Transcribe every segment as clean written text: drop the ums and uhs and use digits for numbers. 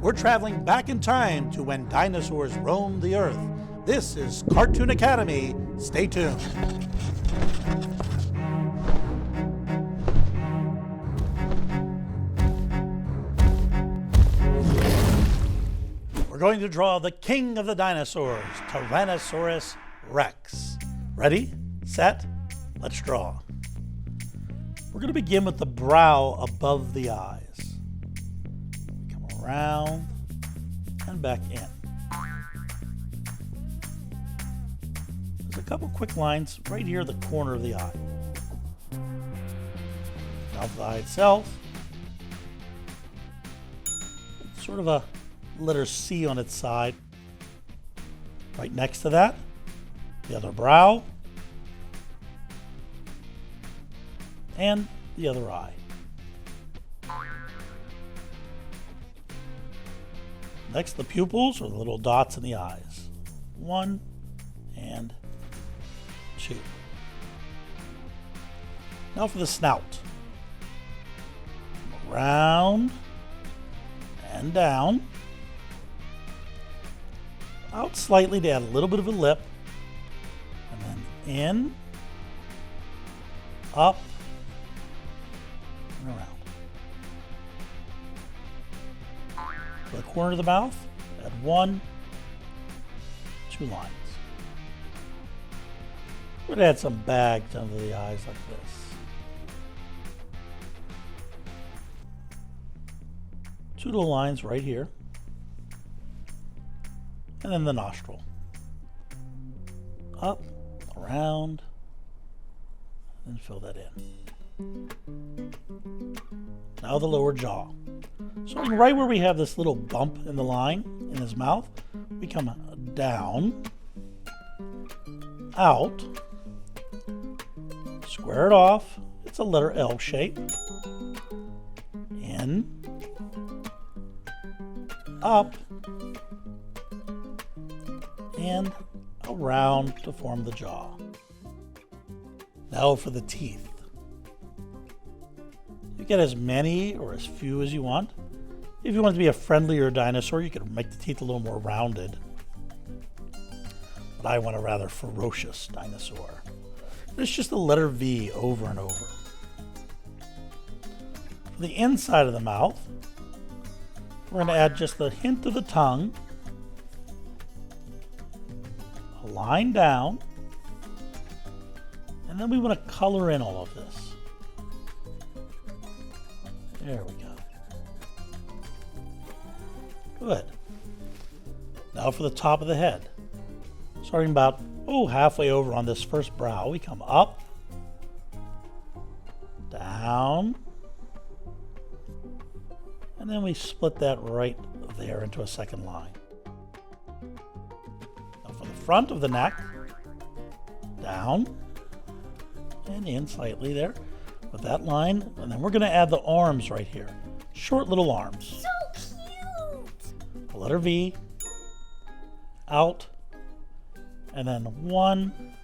We're traveling back in time to when dinosaurs roamed the earth. This is Cartoon Academy. Stay tuned. We're going to draw the king of the dinosaurs, Tyrannosaurus Rex. Ready, set, let's draw. We're going to begin with the brow above the eyes. Come around and back in. There's a couple quick lines right here at the corner of the eye. Now for the eye itself, it's sort of a letter C on its side. Right next to that, the other brow, and the other eye. Next, the pupils, or the little dots in the eyes. 1 and 2. Now for the snout. Around and down. Out slightly to add a little bit of a lip. And then in, up, and around. For the corner of the mouth, add 1, 2 lines. We're going to add some bags under the eyes like this. 2 little lines right here. And then the nostril. Up, around, and fill that in. Now the lower jaw. Starting right where we have this little bump in the line in his mouth, we come down, out, square it off. It's a letter L shape. In, up, and around to form the jaw. Now for the teeth. You get as many or as few as you want. If you want it to be a friendlier dinosaur, you could make the teeth a little more rounded. But I want a rather ferocious dinosaur. It's just the letter V over and over. For the inside of the mouth, we're going to add just a hint of the tongue, a line down, and then we want to color in all of this. There we go. Good. Now for the top of the head. Starting about, halfway over on this first brow, we come up, down, and then we split that right there into a second line. Now for the front of the neck, down, and in slightly there with that line, and then we're going to add the arms right here. Short little arms. So cute! The letter V, out, and then 1,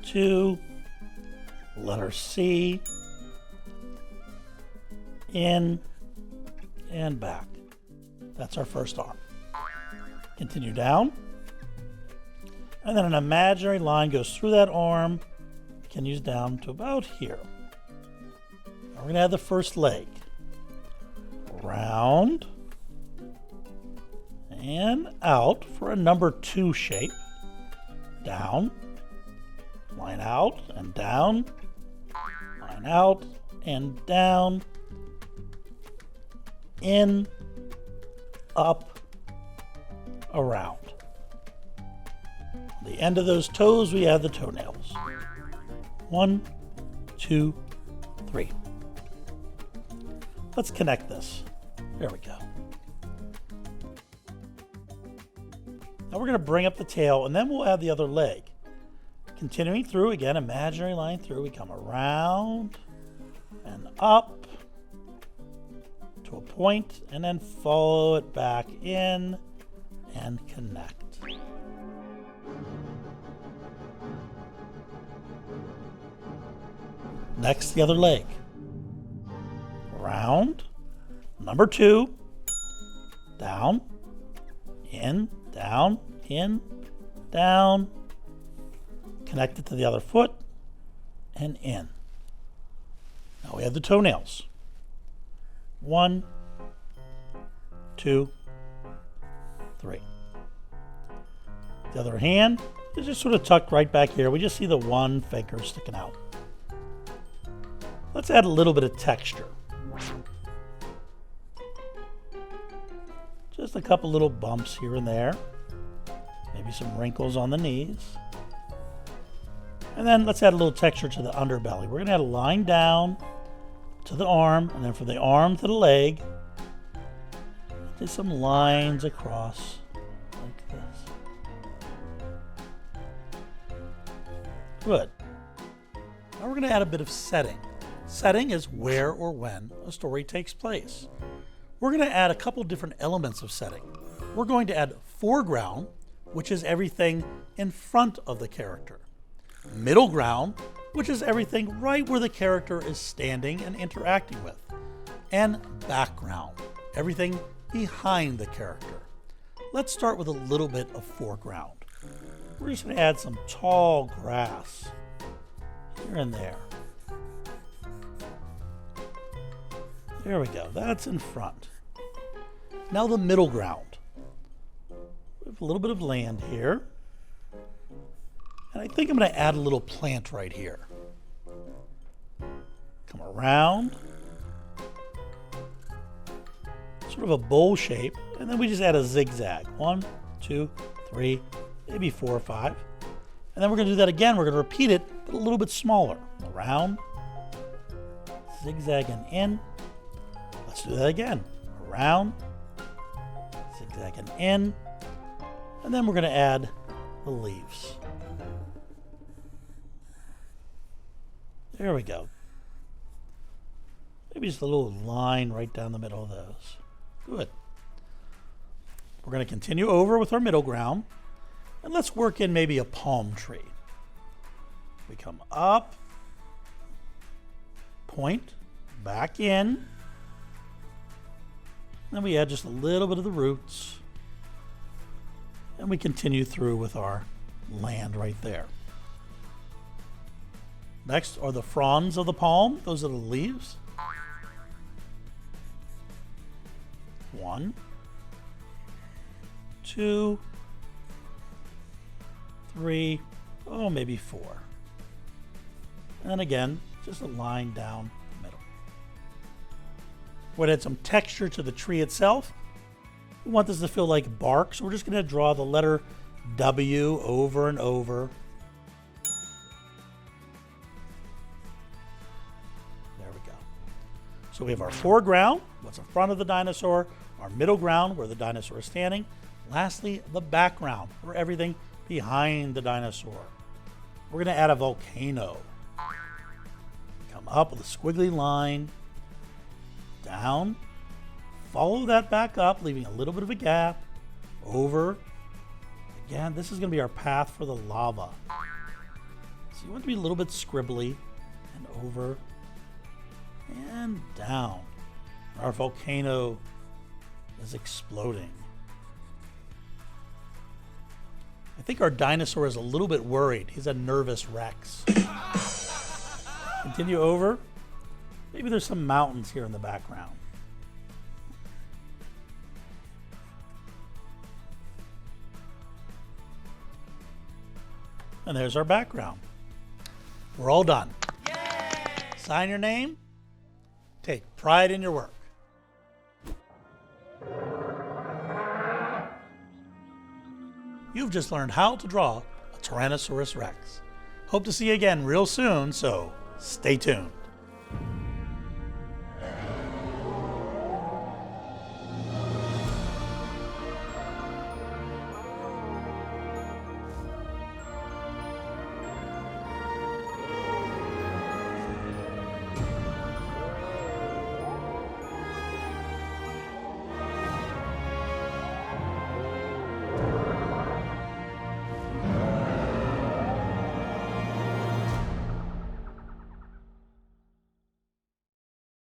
2, letter C, in, and back. That's our first arm. Continue down, and then an imaginary line goes through that arm, continues down to about here. Now we're going to add the first leg. Round and out for a number 2 shape. Down, line out and down, line out and down, in, up, around. At the end of those toes, we add the toenails. 1, 2, 3. Let's connect this. There we go. Now we're going to bring up the tail, and then we'll add the other leg. Continuing through, again, imaginary line through, we come around and up to a point, and then follow it back in and connect. Next, the other leg. Round, number 2, down, in, down, in, down, connect it to the other foot, and in. Now we have the toenails. 1, 2, 3. The other hand is just sort of tucked right back here. We just see the one finger sticking out. Let's add a little bit of texture. Just a couple little bumps here and there. Maybe some wrinkles on the knees. And then let's add a little texture to the underbelly. We're going to add a line down to the arm, and then from the arm to the leg, just some lines across like this. Good. Now we're going to add a bit of setting. Setting is where or when a story takes place. We're going to add a couple different elements of setting. We're going to add foreground, which is everything in front of the character. Middle ground, which is everything right where the character is standing and interacting with. And background, everything behind the character. Let's start with a little bit of foreground. We're just going to add some tall grass here and there. There we go. That's in front. Now the middle ground. We have a little bit of land here. And I think I'm going to add a little plant right here. Come around. Sort of a bowl shape. And then we just add a zigzag. 1, 2, 3, maybe 4 or 5. And then we're going to do that again. We're going to repeat it, but a little bit smaller. Around. Zigzag and in. Let's do that again. Around. Zigzag and in. And then we're going to add the leaves. There we go. Maybe just a little line right down the middle of those. Good. We're going to continue over with our middle ground. And let's work in maybe a palm tree. We come up, point, back in. Then we add just a little bit of the roots. And we continue through with our land right there. Next are the fronds of the palm. Those are the leaves. 1, 2, 3, oh, maybe 4. And again, just a line down the middle. We're going to add some texture to the tree itself. We want this to feel like bark, so we're just going to draw the letter W over and over. There we go. So we have our foreground, what's in front of the dinosaur, our middle ground, where the dinosaur is standing. Lastly, the background, where everything behind the dinosaur. We're going to add a volcano. Come up with a squiggly line, down, follow that back up, leaving a little bit of a gap, over. Again, this is going to be our path for the lava. So you want to be a little bit scribbly, and over, and down. Our volcano is exploding. I think our dinosaur is a little bit worried. He's a nervous Rex. Continue over. Maybe there's some mountains here in the background. And there's our background. We're all done. Yay! Sign your name. Take pride in your work. You've just learned how to draw a Tyrannosaurus Rex. Hope to see you again real soon, so stay tuned.